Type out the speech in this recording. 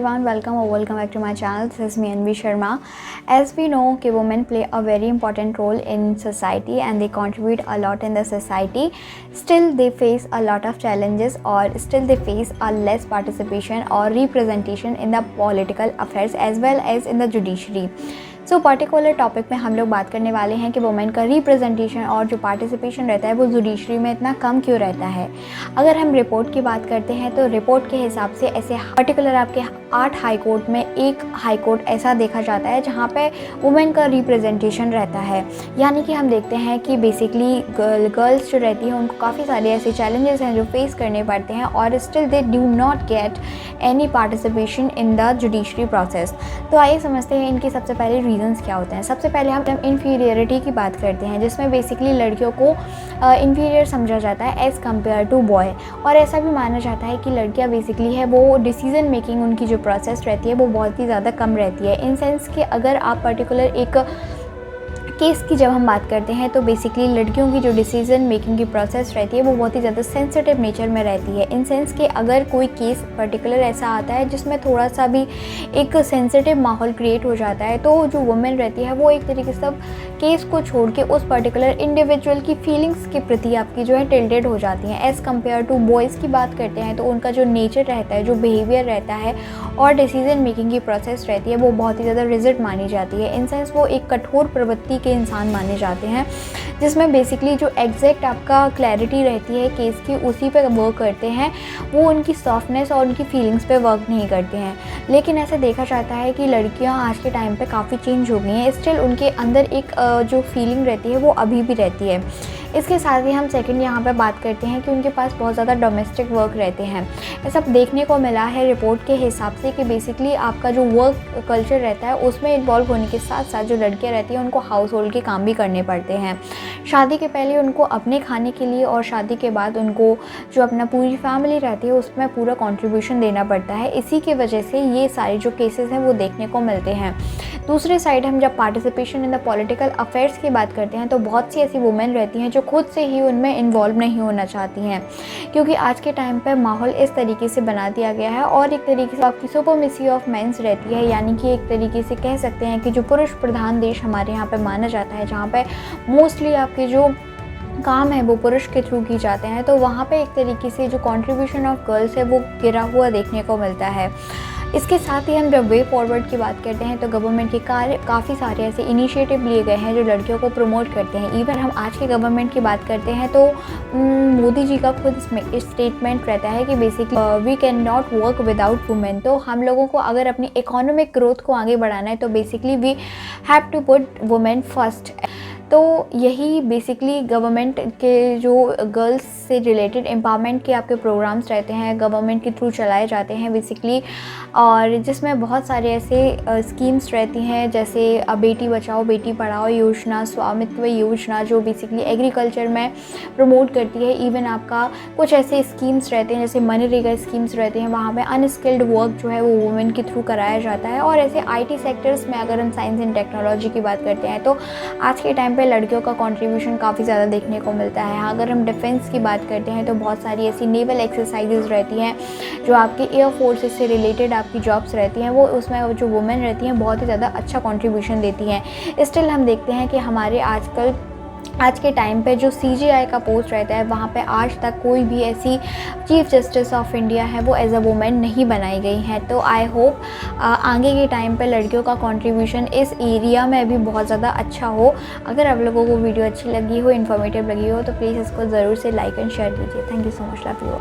everyone, welcome or welcome back to my channel. This is me Anvi Sharma. As we know कि women play a very important role in society and they contribute a lot in the society. Still they face a lot of challenges or still they face a less participation or representation in the political affairs as well as in the judiciary. So particular topic में हम लोग बात करने वाले हैं कि women का representation और जो पार्टिसिपेशन रहता है वो जुडिशरी में इतना कम क्यों रहता है। अगर हम रिपोर्ट की बात करते हैं तो रिपोर्ट के हिसाब से ऐसे पर्टिकुलर आपके 8 हाई कोर्ट में एक हाई कोर्ट ऐसा देखा जाता है जहाँ पे वुमेन का रिप्रेजेंटेशन रहता है। यानी कि हम देखते हैं कि बेसिकली गर्ल्स जो रहती हैं उनको काफ़ी सारे ऐसे चैलेंजेस हैं जो फेस करने पड़ते हैं और still they do not get any participation in the judiciary process. तो आइए समझते हैं इनके सबसे पहले रीजंस क्या होते हैं। सबसे पहले हम इन्फीरियरिटी की बात करते हैं जिसमें बेसिकली लड़कियों को इन्फीरियर समझा जाता है एज़ कम्पेयर टू बॉय, और ऐसा भी माना जाता है कि लड़कियां बेसिकली है वो डिसीजन मेकिंग उनकी जो प्रोसेस रहती है वो बहुत ही ज़्यादा कम रहती है। इन सेंस कि अगर आप पर्टिकुलर एक केस की जब हम बात करते हैं तो बेसिकली लड़कियों की जो डिसीजन मेकिंग की प्रोसेस रहती है वो बहुत ही ज़्यादा सेंसिटिव नेचर में रहती है। इन सेंस कि अगर कोई केस पर्टिकुलर ऐसा आता है जिसमें थोड़ा सा भी एक सेंसिटिव माहौल क्रिएट हो जाता है तो जो वुमेन रहती है वो एक तरीके से केस को छोड़ के उस पर्टिकुलर इंडिविजुअल की फीलिंग्स के प्रति आपकी जो है टिल्टेड हो जाती हैं। एज़ कम्पेयर टू बॉयज़ की बात करते हैं तो उनका जो नेचर रहता है, जो बिहेवियर रहता है और डिसीजन मेकिंग की प्रोसेस रहती है वो बहुत ही ज़्यादा रिजिड मानी जाती है। इन सेंस वो एक कठोर प्रवृत्ति के इंसान माने जाते हैं जिसमें बेसिकली जो एग्जैक्ट आपका क्लैरिटी रहती है केस की उसी पे वर्क करते हैं, वो उनकी सॉफ्टनेस और उनकी फीलिंग्स पे वर्क नहीं करते हैं। लेकिन ऐसे देखा जाता है कि लड़कियां आज के टाइम पे काफ़ी चेंज हो गई हैं, स्टिल उनके अंदर एक जो फीलिंग रहती है वो अभी भी रहती है। इसके साथ ही हम सेकंड यहाँ पे बात करते हैं कि उनके पास बहुत ज़्यादा डोमेस्टिक वर्क रहते हैं। ऐसा देखने को मिला है रिपोर्ट के हिसाब से कि बेसिकली आपका जो वर्क कल्चर रहता है उसमें इन्वॉल्व होने के साथ साथ जो लड़कियाँ रहती हैं उनको हाउस होल्ड के काम भी करने पड़ते हैं। शादी के पहले उनको अपने खाने के लिए और शादी के बाद उनको जो अपना पूरी फैमिली रहती है उसमें पूरा कॉन्ट्रीब्यूशन देना पड़ता है। इसी की वजह से ये सारे जो केसेस हैं वो देखने को मिलते हैं। दूसरे साइड हम जब participation in the political affairs की बात करते हैं तो बहुत सी ऐसी वुमेन रहती हैं जो खुद से ही उनमें इन्वॉल्व नहीं होना चाहती हैं, क्योंकि आज के टाइम पर माहौल इस तरीके से बना दिया गया है और एक तरीके से आपकी सुपरमेसी ऑफ मेंस रहती है। यानी कि एक तरीके से कह सकते हैं कि जो पुरुष प्रधान देश हमारे यहाँ पे माना जाता है, जहाँ पे मोस्टली आपके जो काम है वो पुरुष के थ्रू की जाते हैं, तो वहाँ पे एक तरीके से जो कंट्रीब्यूशन ऑफ गर्ल्स है वो गिरा हुआ देखने को मिलता है। इसके साथ ही हम जब वे फॉरवर्ड की बात करते हैं तो गवर्नमेंट के काफ़ी सारे ऐसे इनिशिएटिव लिए गए हैं जो लड़कियों को प्रमोट करते हैं। इवन हम आज के गवर्नमेंट की बात करते हैं तो मोदी जी का खुद स्टेटमेंट रहता है कि basically we can not work without women. तो हम लोगों को अगर अपनी इकोनॉमिक ग्रोथ को आगे बढ़ाना है तो basically we have to put women first. तो यही बेसिकली गवर्नमेंट के जो गर्ल्स से रिलेटेड एम्पावरमेंट के आपके प्रोग्राम्स रहते हैं गवर्नमेंट के थ्रू चलाए जाते हैं बेसिकली, और जिसमें बहुत सारे ऐसे स्कीम्स रहती हैं जैसे बेटी बचाओ बेटी पढ़ाओ योजना, स्वामित्व योजना जो बेसिकली एग्रीकल्चर में प्रमोट करती है। इवन आपका कुछ ऐसे स्कीम्स रहते हैं जैसे मनरेगा स्कीम्स रहते हैं, वहाँ पे अनस्किल्ड वर्क जो है वो वुमेन के थ्रू कराया जाता है। और ऐसे IT सेक्टर्स में अगर हम साइंस एंड टेक्नोलॉजी की बात करते हैं तो आज के टाइम पे लड़कियों का कंट्रीब्यूशन काफ़ी ज़्यादा देखने को मिलता है। अगर हम डिफेंस की बात करते हैं तो बहुत सारी ऐसी नेवल एक्सरसाइजेज रहती हैं जो आपके एयर फोर्सेस से रिलेटेड आपकी जॉब्स रहती हैं, वो उसमें जो वुमेन रहती हैं बहुत ही ज़्यादा अच्छा कंट्रीब्यूशन देती हैं। स्टिल हम देखते हैं कि हमारे आज के टाइम पे जो CJI का पोस्ट रहता है वहाँ पे आज तक कोई भी ऐसी चीफ जस्टिस ऑफ इंडिया है वो एज अ वुमेन नहीं बनाई गई है। तो आई होप आगे के टाइम पे लड़कियों का कंट्रीब्यूशन इस एरिया में भी बहुत ज़्यादा अच्छा हो। अगर आप लोगों को वीडियो अच्छी लगी हो, इन्फॉर्मेटिव लगी हो तो प्लीज़ इसको ज़रूर से लाइक एंड शेयर कीजिए। Thank you so much, love you.